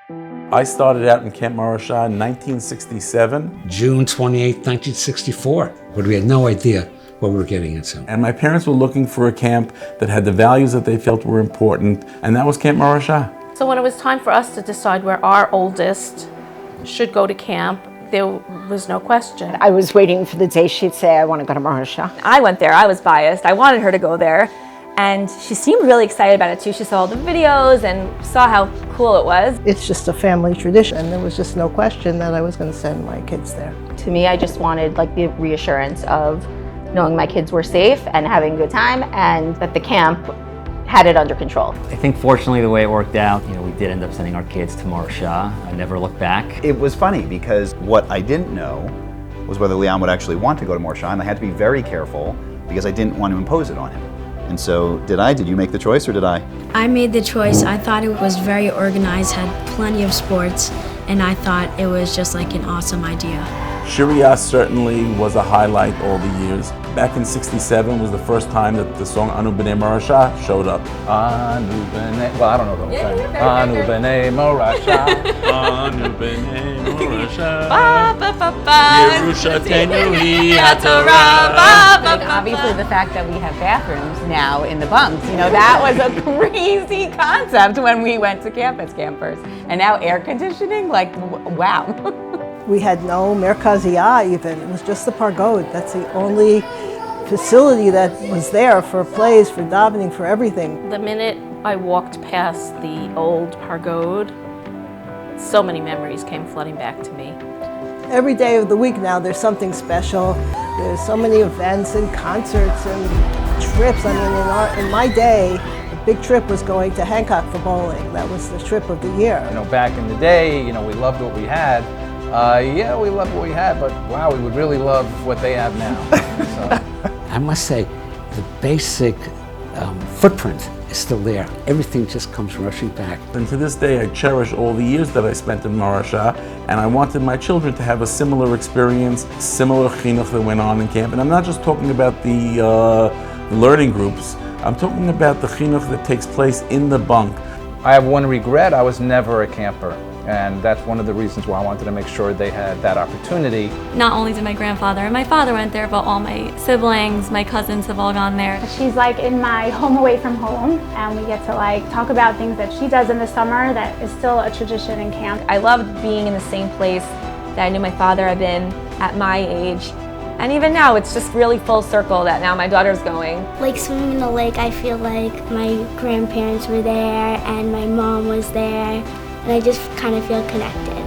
I started out in Camp Morasha in 1967. June 28, 1964, but we had no idea what we were getting into. And my parents were looking for a camp that had the values that they felt were important, and that was Camp Morasha. So when it was time for us to decide where our oldest should go to camp, there was no question. I was waiting for the day she'd say, I want to go to Morasha. I went there, I was biased. I wanted her to go there. And she seemed really excited about it too. She saw all the videos and saw how cool it was. It's just a family tradition, and there was just no question that I was going to send my kids there. To me, I just wanted like the reassurance of knowing my kids were safe and having a good time, and that the camp had it under control. I think fortunately the way it worked out, we did end up sending our kids to Morasha. I never looked back. It was funny because what I didn't know was whether Leon would actually want to go to Morasha, and I had to be very careful because I didn't want to impose it on him. And so, did you make the choice or did I? I made the choice. I thought it was very organized, had plenty of sports, and I thought it was just like an awesome idea. Shiriyah certainly was a highlight all the years. Back in '67 was the first time that the song Anu B'nai Morasha showed up. Anu B'nai, well, I don't know the whole thing. Anu B'nai Morasha, Anu B'nai Morasha, Yerusha Tenui HaTorah. Obviously the fact that we have bathrooms now in the bunks, that was a crazy concept when we went to camp as campers. And now air conditioning, wow. We had no merkaziyah even. It was just the pargod. That's the only facility that was there for plays, for davening, for everything. The minute I walked past the old pargod, so many memories came flooding back to me. Every day of the week now there's something special. There's so many events and concerts and trips. I mean, in my day, the big trip was going to Hancock for bowling. That was the trip of the year. Back in the day, we loved what we had. We loved what we had, but wow, we would really love what they have now. I must say, the basic footprint is still there. Everything just comes rushing back. And to this day, I cherish all the years that I spent in Morasha, and I wanted my children to have a similar experience, similar chinuch that went on in camp. And I'm not just talking about the learning groups. I'm talking about the chinuch that takes place in the bunk. I have one regret: I was never a camper. And that's one of the reasons why I wanted to make sure they had that opportunity. Not only did my grandfather and my father went there, but all my siblings, my cousins have all gone there. She's in my home away from home, and we get to talk about things that she does in the summer that is still a tradition in camp. I loved being in the same place that I knew my father had been at my age. And even now, it's just really full circle that now my daughter's going. Like swimming in the lake, I feel like my grandparents were there and my mom was there. And I just kind of feel connected.